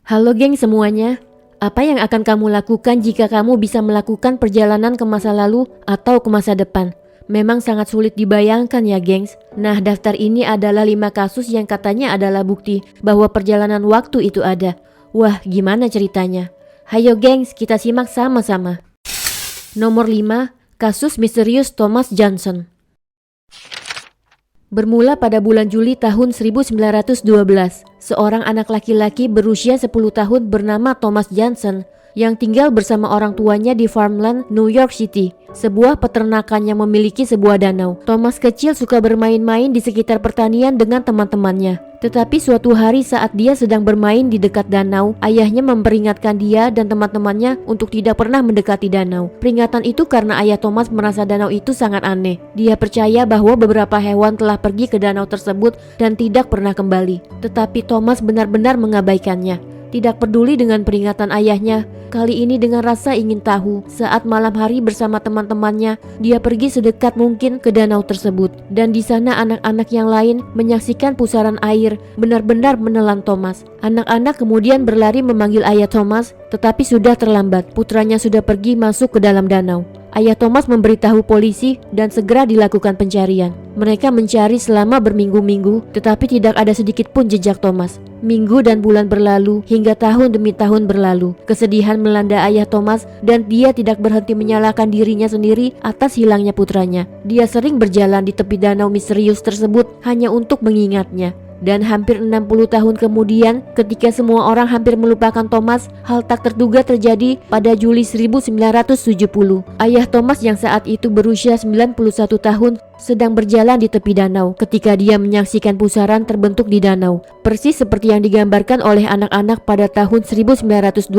Halo geng semuanya, apa yang akan kamu lakukan jika kamu bisa melakukan perjalanan ke masa lalu atau ke masa depan? Memang sangat sulit dibayangkan ya gengs. Nah, daftar ini adalah 5 kasus yang katanya adalah bukti bahwa perjalanan waktu itu ada. Wah, gimana ceritanya? Hayo gengs, kita simak sama-sama. Nomor 5, kasus misterius Thomas Johnson. Bermula pada bulan Juli tahun 1912, seorang anak laki-laki berusia 10 tahun bernama Thomas Johnson yang tinggal bersama orang tuanya di Farmland, New York City, sebuah peternakan yang memiliki sebuah danau. Thomas kecil suka bermain-main di sekitar pertanian dengan teman-temannya. Tetapi suatu hari saat dia sedang bermain di dekat danau, ayahnya memperingatkan dia dan teman-temannya untuk tidak pernah mendekati danau. Peringatan itu karena ayah Thomas merasa danau itu sangat aneh. Dia percaya bahwa beberapa hewan telah pergi ke danau tersebut dan tidak pernah kembali. Tetapi Thomas benar-benar mengabaikannya. Tidak peduli dengan peringatan ayahnya, kali ini dengan rasa ingin tahu, saat malam hari bersama teman-temannya, dia pergi sedekat mungkin ke danau tersebut. Dan di sana anak-anak yang lain menyaksikan pusaran air benar-benar menelan Thomas. Anak-anak kemudian berlari memanggil ayah Thomas, tetapi sudah terlambat. Putranya sudah pergi masuk ke dalam danau. Ayah Thomas memberitahu polisi dan segera dilakukan pencarian. Mereka mencari selama berminggu-minggu, tetapi tidak ada sedikit pun jejak Thomas. Minggu dan bulan berlalu hingga tahun demi tahun berlalu. Kesedihan melanda ayah Thomas dan dia tidak berhenti menyalahkan dirinya sendiri atas hilangnya putranya. Dia sering berjalan di tepi danau misterius tersebut hanya untuk mengingatnya. Dan hampir 60 tahun kemudian, ketika semua orang hampir melupakan Thomas, hal tak terduga terjadi pada Juli 1970. Ayah Thomas yang saat itu berusia 91 tahun sedang berjalan di tepi danau ketika dia menyaksikan pusaran terbentuk di danau. Persis seperti yang digambarkan oleh anak-anak pada tahun 1912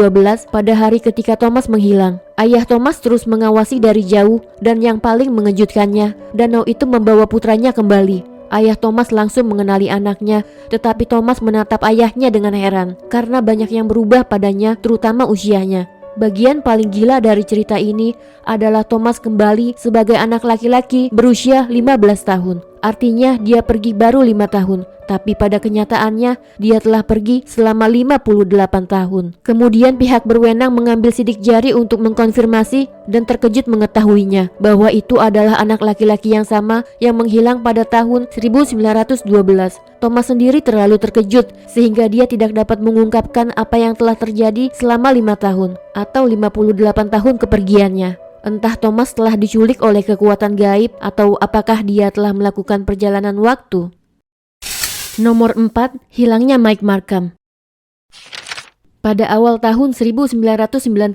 pada hari ketika Thomas menghilang. Ayah Thomas terus mengawasi dari jauh dan yang paling mengejutkannya, danau itu membawa putranya kembali. Ayah Thomas langsung mengenali anaknya, tetapi Thomas menatap ayahnya dengan heran karena banyak yang berubah padanya, terutama usianya. Bagian paling gila dari cerita ini adalah Thomas kembali sebagai anak laki-laki berusia 15 tahun. Artinya dia pergi baru 5 tahun, tapi pada kenyataannya dia telah pergi selama 58 tahun. Kemudian pihak berwenang mengambil sidik jari untuk mengkonfirmasi dan terkejut mengetahuinya bahwa itu adalah anak laki-laki yang sama yang menghilang pada tahun 1912. Thomas sendiri terlalu terkejut sehingga dia tidak dapat mengungkapkan apa yang telah terjadi selama 5 tahun atau 58 tahun kepergiannya. Entah Thomas telah diculik oleh kekuatan gaib atau apakah dia telah melakukan perjalanan waktu. Nomor 4, hilangnya Mike Markham. Pada awal tahun 1995,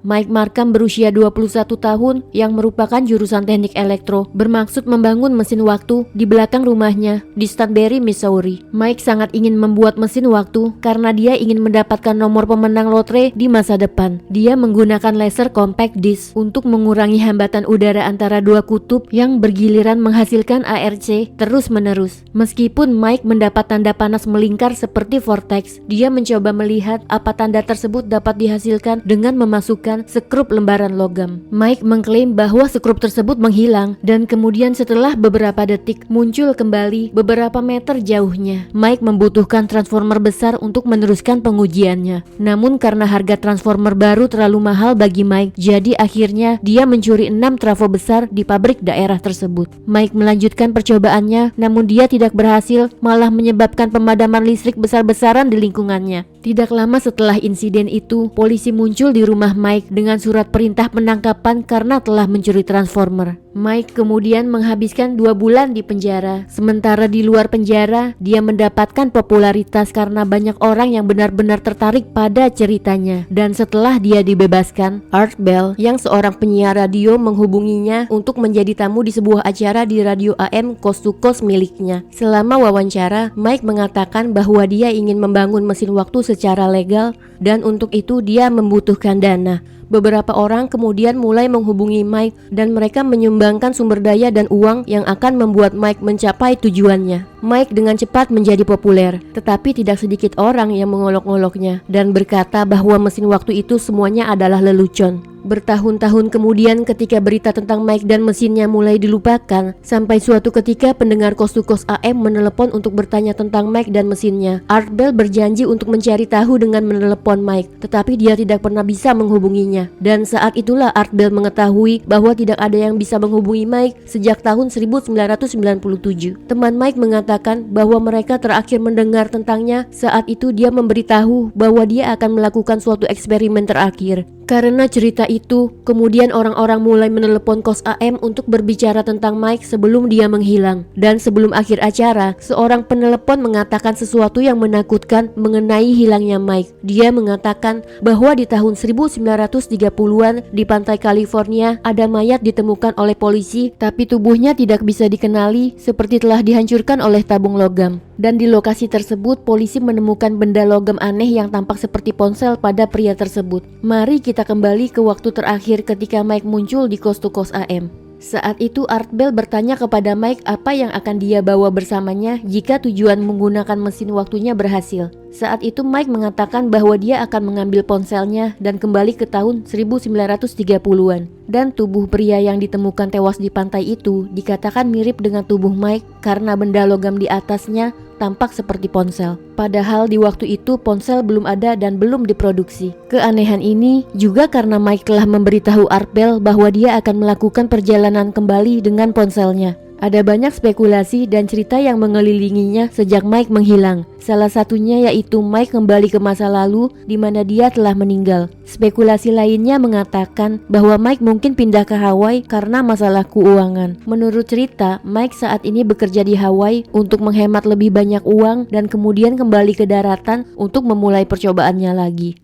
Mike Markham berusia 21 tahun yang merupakan jurusan teknik elektro bermaksud membangun mesin waktu di belakang rumahnya di Stanberry, Missouri. Mike sangat ingin membuat mesin waktu karena dia ingin mendapatkan nomor pemenang lotre di masa depan. Dia menggunakan laser compact disc untuk mengurangi hambatan udara antara dua kutub yang bergiliran menghasilkan ARC terus-menerus. Meskipun Mike mendapat tanda panas melingkar seperti vortex, dia mencoba melihat apa tanda tersebut dapat dihasilkan dengan memasukkan sekrup lembaran logam. Mike mengklaim bahwa sekrup tersebut menghilang dan kemudian setelah beberapa detik muncul kembali beberapa meter jauhnya. Mike membutuhkan transformer besar untuk meneruskan pengujiannya. Namun karena harga transformer baru terlalu mahal bagi Mike, jadi akhirnya dia mencuri 6 trafo besar di pabrik daerah tersebut. Mike melanjutkan percobaannya, namun dia tidak berhasil, malah menyebabkan pemadaman listrik besar-besaran di lingkungannya. Tidak lama setelah insiden itu, polisi muncul di rumah Mike dengan surat perintah penangkapan karena telah mencuri transformer. Mike kemudian menghabiskan 2 bulan di penjara. Sementara di luar penjara, dia mendapatkan popularitas karena banyak orang yang benar-benar tertarik pada ceritanya. Dan setelah dia dibebaskan, Art Bell yang seorang penyiar radio menghubunginya untuk menjadi tamu di sebuah acara di radio AM Coast to Coast miliknya. Selama wawancara, Mike mengatakan bahwa dia ingin membangun mesin waktu secara legal dan untuk itu dia membutuhkan dana. Beberapa orang kemudian mulai menghubungi Mike dan mereka menyumbangkan sumber daya dan uang yang akan membuat Mike mencapai tujuannya. Mike dengan cepat menjadi populer, tetapi tidak sedikit orang yang mengolok-oloknya dan berkata bahwa mesin waktu itu semuanya adalah lelucon. Bertahun-tahun kemudian ketika berita tentang Mike dan mesinnya mulai dilupakan, sampai suatu ketika pendengar Coast to Coast AM menelepon untuk bertanya tentang Mike dan mesinnya. Art Bell berjanji untuk mencari tahu dengan menelepon Mike, tetapi dia tidak pernah bisa menghubunginya. Dan saat itulah Art Bell mengetahui bahwa tidak ada yang bisa menghubungi Mike sejak tahun 1997. Teman Mike mengatakan bahwa mereka terakhir mendengar tentangnya saat itu dia memberitahu bahwa dia akan melakukan suatu eksperimen terakhir. Karena cerita itu, kemudian orang-orang mulai menelepon Coast AM untuk berbicara tentang Mike sebelum dia menghilang. Dan sebelum akhir acara, seorang penelepon mengatakan sesuatu yang menakutkan mengenai hilangnya Mike. Dia mengatakan bahwa di tahun 1930-an di pantai California ada mayat ditemukan oleh polisi, tapi tubuhnya tidak bisa dikenali seperti telah dihancurkan oleh tabung logam. Dan di lokasi tersebut, polisi menemukan benda logam aneh yang tampak seperti ponsel pada pria tersebut. Mari kita kembali ke waktu terakhir ketika Mike muncul di Coast to Coast AM. Saat itu Art Bell bertanya kepada Mike apa yang akan dia bawa bersamanya jika tujuan menggunakan mesin waktunya berhasil. Saat itu Mike mengatakan bahwa dia akan mengambil ponselnya dan kembali ke tahun 1930-an. Dan tubuh pria yang ditemukan tewas di pantai itu dikatakan mirip dengan tubuh Mike karena benda logam di atasnya tampak seperti ponsel. Padahal di waktu itu ponsel belum ada dan belum diproduksi. Keanehan ini juga karena Mike telah memberitahu Art Bell bahwa dia akan melakukan perjalanan kembali dengan ponselnya. Ada banyak spekulasi dan cerita yang mengelilinginya sejak Mike menghilang. Salah satunya yaitu Mike kembali ke masa lalu di mana dia telah meninggal. Spekulasi lainnya mengatakan bahwa Mike mungkin pindah ke Hawaii karena masalah keuangan. Menurut cerita, Mike saat ini bekerja di Hawaii untuk menghemat lebih banyak uang dan kemudian kembali ke daratan untuk memulai percobaannya lagi.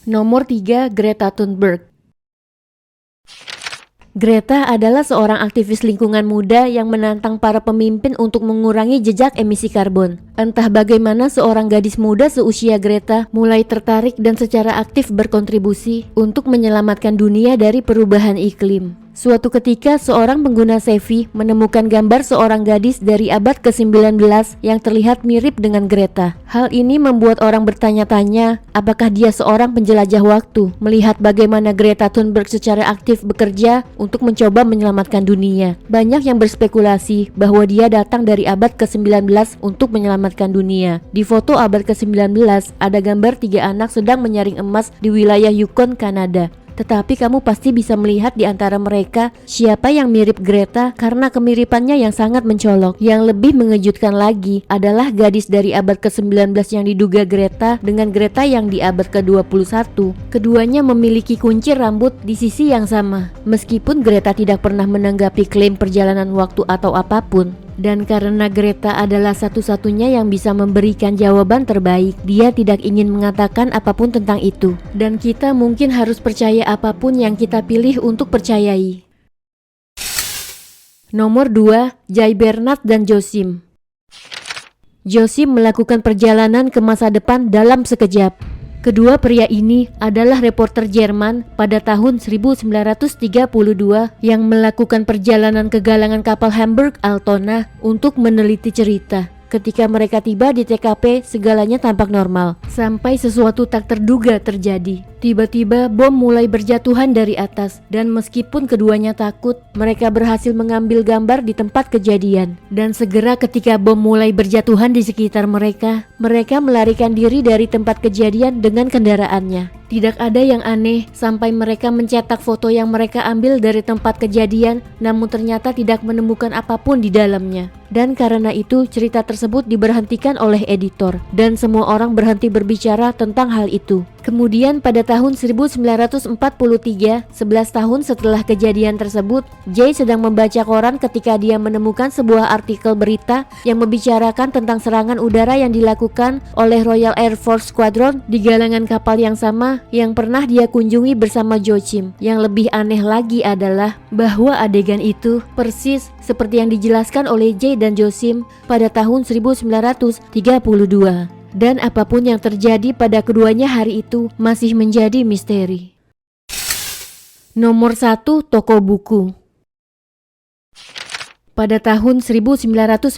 Nomor 3, Greta Thunberg. Greta adalah seorang aktivis lingkungan muda yang menantang para pemimpin untuk mengurangi jejak emisi karbon. Entah bagaimana seorang gadis muda seusia Greta mulai tertarik dan secara aktif berkontribusi untuk menyelamatkan dunia dari perubahan iklim. Suatu ketika seorang pengguna Sevi menemukan gambar seorang gadis dari abad ke-19 yang terlihat mirip dengan Greta. Hal ini membuat orang bertanya-tanya apakah dia seorang penjelajah waktu, melihat bagaimana Greta Thunberg secara aktif bekerja untuk mencoba menyelamatkan dunia. Banyak yang berspekulasi bahwa dia datang dari abad ke-19 untuk menyelamatkan dunia. Di foto abad ke-19 ada gambar 3 anak sedang menyaring emas di wilayah Yukon, Kanada. Tetapi kamu pasti bisa melihat di antara mereka siapa yang mirip Greta karena kemiripannya yang sangat mencolok. Yang lebih mengejutkan lagi adalah gadis dari abad ke-19 yang diduga Greta dengan Greta yang di abad ke-21. Keduanya memiliki kuncir rambut di sisi yang sama. Meskipun Greta tidak pernah menanggapi klaim perjalanan waktu atau apapun. Dan karena Greta adalah satu-satunya yang bisa memberikan jawaban terbaik, dia tidak ingin mengatakan apapun tentang itu. Dan kita mungkin harus percaya apapun yang kita pilih untuk percayai. Nomor 2, Jay Bernard dan Josim. Josim melakukan perjalanan ke masa depan dalam sekejap. Kedua pria ini adalah reporter Jerman pada tahun 1932 yang melakukan perjalanan ke galangan kapal Hamburg Altona untuk meneliti cerita. Ketika mereka tiba di TKP, segalanya tampak normal. Sampai sesuatu tak terduga terjadi. Tiba-tiba bom mulai berjatuhan dari atas. Dan meskipun keduanya takut, mereka berhasil mengambil gambar di tempat kejadian. Dan segera ketika bom mulai berjatuhan di sekitar mereka melarikan diri dari tempat kejadian dengan kendaraannya. Tidak ada yang aneh sampai mereka mencetak foto yang mereka ambil dari tempat kejadian, namun ternyata tidak menemukan apapun di dalamnya. Dan karena itu cerita tersebut diberhentikan oleh editor dan semua orang berhenti berbicara tentang hal itu. Kemudian pada tahun 1943, 11 tahun setelah kejadian tersebut, Jay sedang membaca koran ketika dia menemukan sebuah artikel berita yang membicarakan tentang serangan udara yang dilakukan oleh Royal Air Force Squadron di galangan kapal yang sama yang pernah dia kunjungi bersama Joachim. Yang lebih aneh lagi adalah bahwa adegan itu persis seperti yang dijelaskan oleh Jay dan Joachim pada tahun 1932. Dan apapun yang terjadi pada keduanya hari itu masih menjadi misteri. Nomor 1, toko buku. Pada tahun 1996,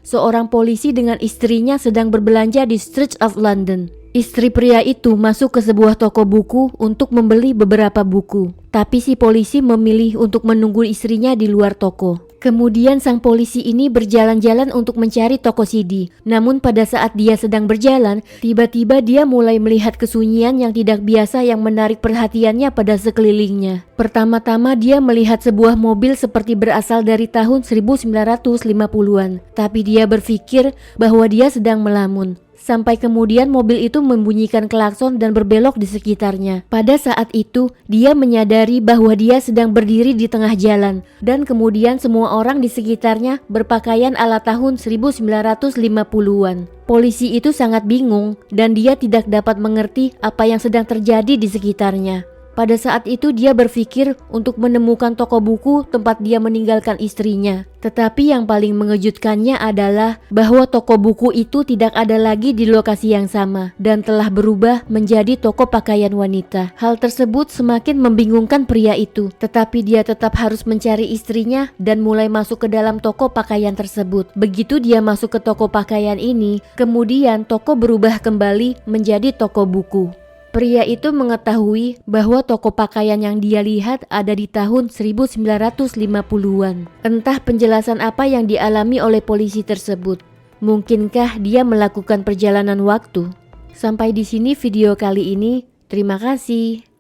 seorang polisi dengan istrinya sedang berbelanja di Streets of London. Istri pria itu masuk ke sebuah toko buku untuk membeli beberapa buku, tapi si polisi memilih untuk menunggu istrinya di luar toko. Kemudian sang polisi ini berjalan-jalan untuk mencari toko CD. Namun pada saat dia sedang berjalan, tiba-tiba dia mulai melihat kesunyian yang tidak biasa yang menarik perhatiannya pada sekelilingnya. Pertama-tama dia melihat sebuah mobil seperti berasal dari tahun 1950-an, tapi dia berpikir bahwa dia sedang melamun. Sampai kemudian mobil itu membunyikan klakson dan berbelok di sekitarnya. Pada saat itu, dia menyadari bahwa dia sedang berdiri di tengah jalan. Dan kemudian semua orang di sekitarnya berpakaian ala tahun 1950-an. Polisi itu sangat bingung dan dia tidak dapat mengerti apa yang sedang terjadi di sekitarnya. Pada saat itu dia berpikir untuk menemukan toko buku tempat dia meninggalkan istrinya. Tetapi yang paling mengejutkannya adalah bahwa toko buku itu tidak ada lagi di lokasi yang sama dan telah berubah menjadi toko pakaian wanita. Hal tersebut semakin membingungkan pria itu, tetapi dia tetap harus mencari istrinya dan mulai masuk ke dalam toko pakaian tersebut. Begitu dia masuk ke toko pakaian ini, kemudian toko berubah kembali menjadi toko buku. Pria itu mengetahui bahwa toko pakaian yang dia lihat ada di tahun 1950-an. Entah penjelasan apa yang dialami oleh polisi tersebut. Mungkinkah dia melakukan perjalanan waktu? Sampai di sini video kali ini. Terima kasih.